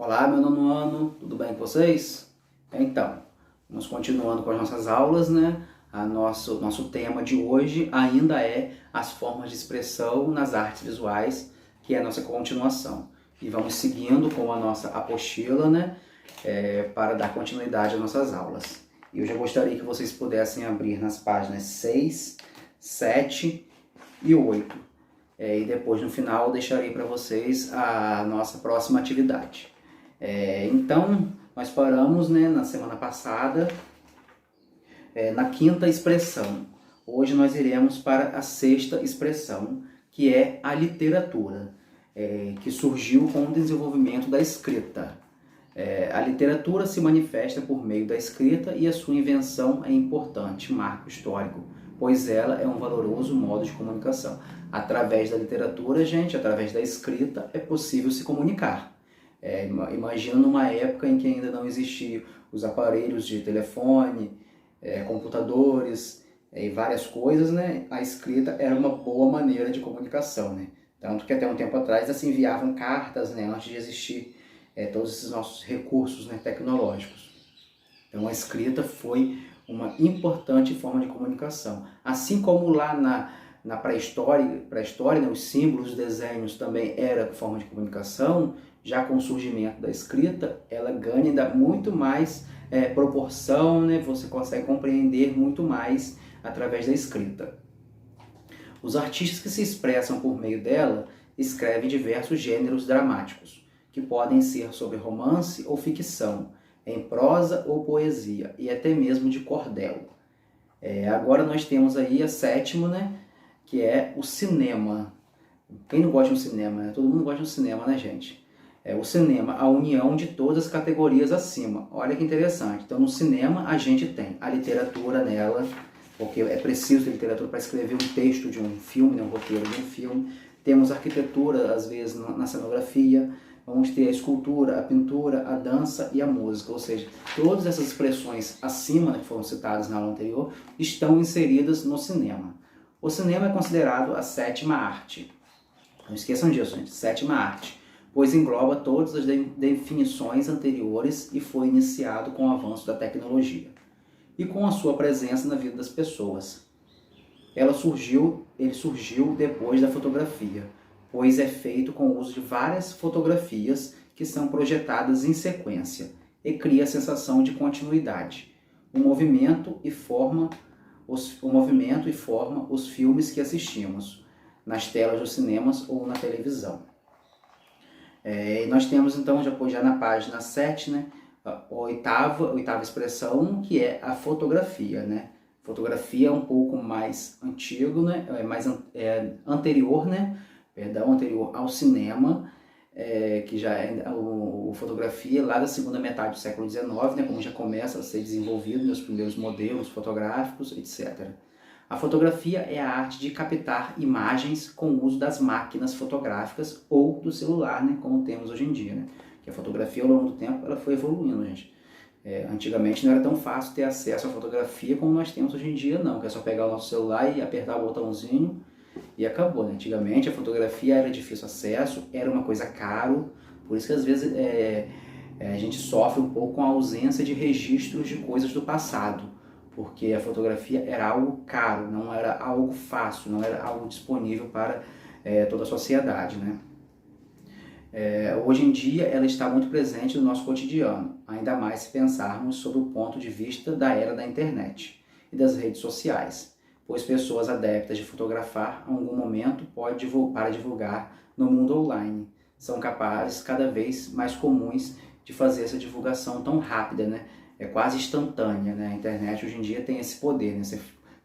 Olá, meu nono ano, tudo bem com vocês? Então, vamos continuando com as nossas aulas, né? Nosso tema de hoje ainda é as formas de expressão nas artes visuais, que é a nossa continuação. E vamos seguindo com a nossa apostila, né? Para dar continuidade às nossas aulas. E eu já gostaria que vocês pudessem abrir nas páginas 6, 7 e 8. E depois, no final, eu deixarei para vocês a nossa próxima atividade. Então, nós paramos, né, na semana passada, na quinta expressão. Hoje nós iremos para a sexta expressão, que é a literatura, que surgiu com o desenvolvimento da escrita. A literatura se manifesta por meio da escrita e a sua invenção é importante marco histórico, pois ela é um valoroso modo de comunicação. Através da literatura, gente, através da escrita, é possível se comunicar. Imagina numa época em que ainda não existiam os aparelhos de telefone, computadores e várias coisas, né? A escrita era uma boa maneira de comunicação, né? Tanto que até um tempo atrás se enviavam cartas, né, antes de existir todos esses nossos recursos, né, tecnológicos. Então a escrita foi uma importante forma de comunicação. Assim como lá na pré-história, né, os símbolos, os desenhos também era forma de comunicação, já com o surgimento da escrita, ela ganha ainda muito mais proporção, né? Você consegue compreender muito mais através da escrita. Os artistas que se expressam por meio dela escrevem diversos gêneros dramáticos, que podem ser sobre romance ou ficção, em prosa ou poesia, e até mesmo de cordel. Agora nós temos aí a sétima, né? Que é o cinema. Quem não gosta de um cinema, né? Todo mundo gosta de um cinema, né, gente? O cinema, a união de todas as categorias acima. Olha que interessante. Então, no cinema, a gente tem a literatura nela, porque é preciso ter literatura para escrever um texto de um filme, né, um roteiro de um filme. Temos a arquitetura, às vezes, na cenografia. Vamos ter a escultura, a pintura, a dança e a música. Ou seja, todas essas expressões acima, né, que foram citadas na aula anterior, estão inseridas no cinema. O cinema é considerado a sétima arte. Não esqueçam disso, gente. Sétima arte. Pois engloba todas as definições anteriores e foi iniciado com o avanço da tecnologia e com a sua presença na vida das pessoas. Ele surgiu depois da fotografia, pois é feito com o uso de várias fotografias que são projetadas em sequência e cria a sensação de continuidade. O movimento e forma os filmes que assistimos nas telas dos cinemas ou na televisão. E nós temos então, já na página 7, né, a oitava expressão, que é a fotografia, né? Fotografia é um pouco mais antigo, né? Anterior, né? Anterior ao cinema, que já é a fotografia lá da segunda metade do século XIX, né? Como já começa a ser desenvolvido nos primeiros modelos fotográficos, etc. A fotografia é a arte de captar imagens com o uso das máquinas fotográficas ou do celular, né, como temos hoje em dia, né? Que a fotografia, ao longo do tempo, ela foi evoluindo, gente. Antigamente não era tão fácil ter acesso à fotografia como nós temos hoje em dia, não. Que é só pegar o nosso celular e apertar o botãozinho e acabou, né? Antigamente a fotografia era de difícil acesso, era uma coisa caro, por isso que às vezes a gente sofre um pouco com a ausência de registros de coisas do passado. Porque a fotografia era algo caro, não era algo fácil, não era algo disponível para toda a sociedade, né? Hoje em dia ela está muito presente no nosso cotidiano, ainda mais se pensarmos sob o ponto de vista da era da internet e das redes sociais, pois pessoas adeptas de fotografar, em algum momento, para divulgar no mundo online, são capazes cada vez mais comuns de fazer essa divulgação tão rápida, né? É quase instantânea, né? A internet hoje em dia tem esse poder, né? Você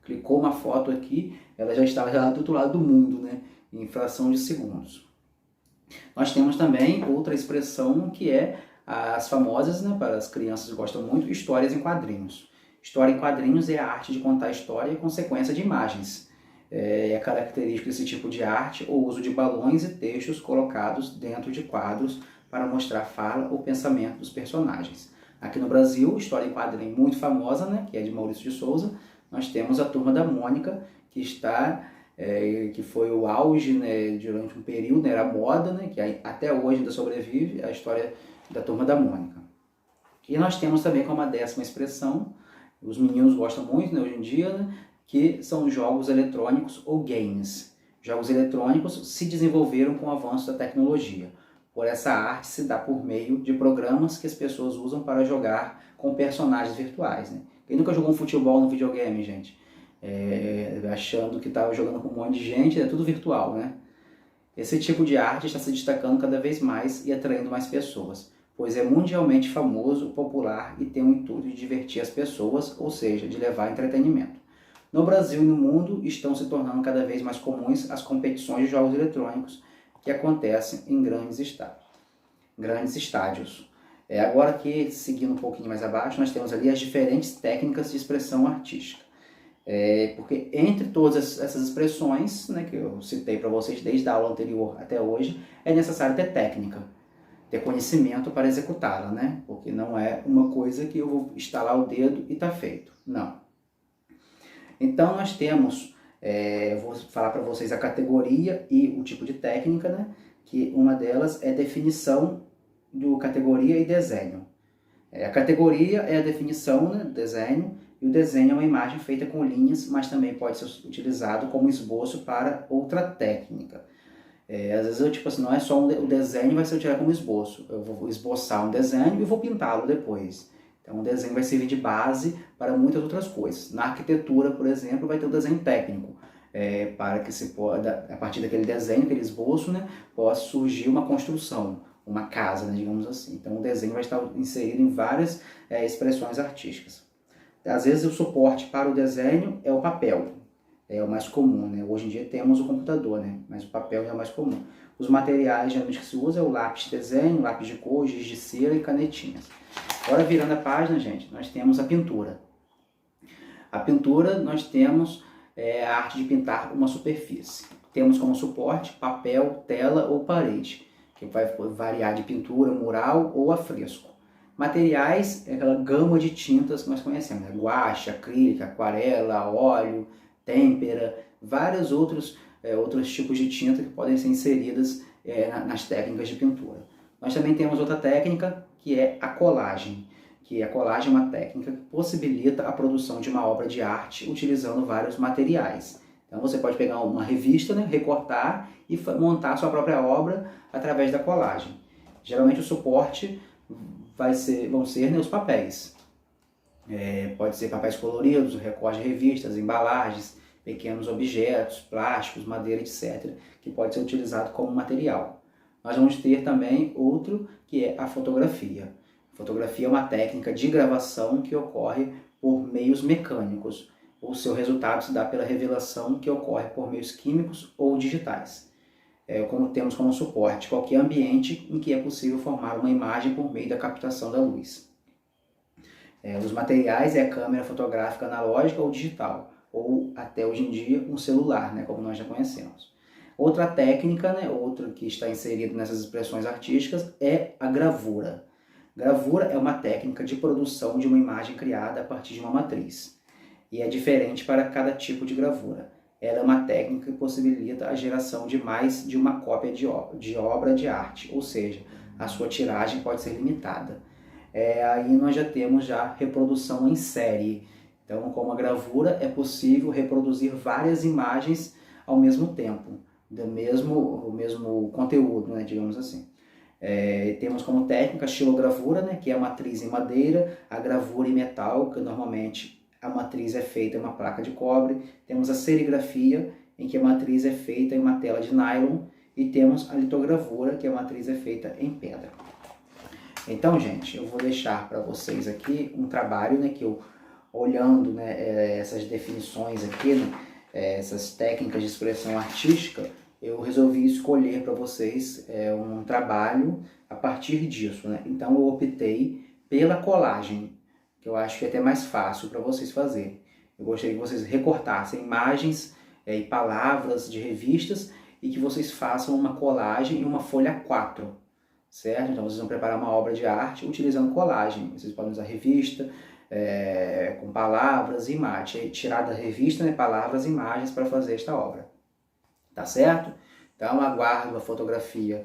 clicou uma foto aqui, ela já está lá do outro lado do mundo, né? Em fração de segundos. Nós temos também outra expressão que é as famosas, né, para as crianças que gostam muito, histórias em quadrinhos. História em quadrinhos é a arte de contar a história em consequência de imagens. É característico desse tipo de arte o uso de balões e textos colocados dentro de quadros para mostrar a fala ou pensamento dos personagens. Aqui no Brasil, história em quadrinho muito famosa, né, que é de Maurício de Souza, nós temos a Turma da Mônica, que está que foi o auge, né, durante um período, né, era moda, né, que até hoje ainda sobrevive, a história da Turma da Mônica. E nós temos também como a 10ª expressão, os meninos gostam muito, né, hoje em dia, né, que são jogos eletrônicos ou games. Jogos eletrônicos se desenvolveram com o avanço da tecnologia. Por essa arte se dá por meio de programas que as pessoas usam para jogar com personagens virtuais, né? Quem nunca jogou um futebol no videogame, gente? Achando que estava jogando com um monte de gente, é tudo virtual, né? Esse tipo de arte está se destacando cada vez mais e atraindo mais pessoas, pois é mundialmente famoso, popular e tem o intuito de divertir as pessoas, ou seja, de levar entretenimento. No Brasil e no mundo estão se tornando cada vez mais comuns as competições de jogos eletrônicos que acontecem em grandes estádios. Agora que, seguindo um pouquinho mais abaixo, nós temos ali as diferentes técnicas de expressão artística. Porque entre todas essas expressões, né, que eu citei para vocês desde a aula anterior até hoje, é necessário ter técnica, ter conhecimento para executá-la, né? Porque não é uma coisa que eu vou estalar o dedo e está feito. Não. Então nós temos, vou falar para vocês a categoria e o tipo de técnica, né? Que uma delas é definição do categoria e desenho. A categoria é a definição, né, do desenho, e o desenho é uma imagem feita com linhas, mas também pode ser utilizado como esboço para outra técnica. Às vezes, tipo assim, não é só o desenho vai ser utilizado como esboço. Eu vou esboçar um desenho e vou pintá-lo depois. Então, o desenho vai servir de base para muitas outras coisas. Na arquitetura, por exemplo, vai ter o desenho técnico, para que se possa, a partir daquele desenho, aquele esboço, né, possa surgir uma construção, uma casa, né, digamos assim. Então, o desenho vai estar inserido em várias expressões artísticas. Às vezes, o suporte para o desenho é o papel, é o mais comum, né? Hoje em dia temos o computador, né? Mas o papel é o mais comum. Os materiais geralmente que se usa é o lápis de desenho, lápis de cor, giz de cera e canetinhas. Agora, virando a página, gente, nós temos a pintura. A pintura, nós temos a arte de pintar uma superfície. Temos como suporte papel, tela ou parede, que vai variar de pintura, mural ou a fresco. Materiais é aquela gama de tintas que nós conhecemos, né? Guache, acrílica, aquarela, óleo, têmpera, vários outros tipos de tinta que podem ser inseridas nas técnicas de pintura. Nós também temos outra técnica que é a colagem, que a colagem é uma técnica que possibilita a produção de uma obra de arte utilizando vários materiais. Então você pode pegar uma revista, né, recortar e montar a sua própria obra através da colagem. Geralmente o suporte vão ser, né, os papéis. Pode ser papéis coloridos, recorte de revistas, embalagens, pequenos objetos, plásticos, madeira, etc., que pode ser utilizado como material. Nós vamos ter também outro que é a fotografia. A fotografia é uma técnica de gravação que ocorre por meios mecânicos. O seu resultado se dá pela revelação que ocorre por meios químicos ou digitais. Como temos como suporte qualquer ambiente em que é possível formar uma imagem por meio da captação da luz. Os materiais é a câmera fotográfica analógica ou digital, ou até hoje em dia um celular, né, como nós já conhecemos. Outra técnica, né, outra que está inserida nessas expressões artísticas é a gravura. Gravura é uma técnica de produção de uma imagem criada a partir de uma matriz, e é diferente para cada tipo de gravura. Ela é uma técnica que possibilita a geração de mais de uma cópia de obra de arte, ou seja, a sua tiragem pode ser limitada. Aí nós já temos reprodução em série. Então, com a gravura é possível reproduzir várias imagens ao mesmo tempo, o mesmo conteúdo, né, digamos assim. Temos como técnica a xilogravura, né, que é a matriz em madeira, a gravura em metal, que normalmente a matriz é feita em uma placa de cobre. Temos a serigrafia, em que a matriz é feita em uma tela de nylon, e temos a litogravura, que a matriz é feita em pedra. Então, gente, eu vou deixar para vocês aqui um trabalho, né, que eu, olhando, né, essas definições aqui, né, essas técnicas de expressão artística, eu resolvi escolher para vocês um trabalho a partir disso, né? Então eu optei pela colagem, que eu acho que é até mais fácil para vocês fazerem. Eu gostaria que vocês recortassem imagens e palavras de revistas e que vocês façam uma colagem em uma folha A4, certo? Então vocês vão preparar uma obra de arte utilizando colagem. Vocês podem usar revista com palavras e imagens, tirar da revista, né, palavras e imagens para fazer esta obra. tá certo? Então aguardo a fotografia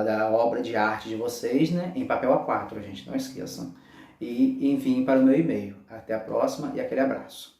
da obra de arte de vocês, né, em papel A4, gente, não esqueçam. E enviem para o meu e-mail. Até a próxima e aquele abraço.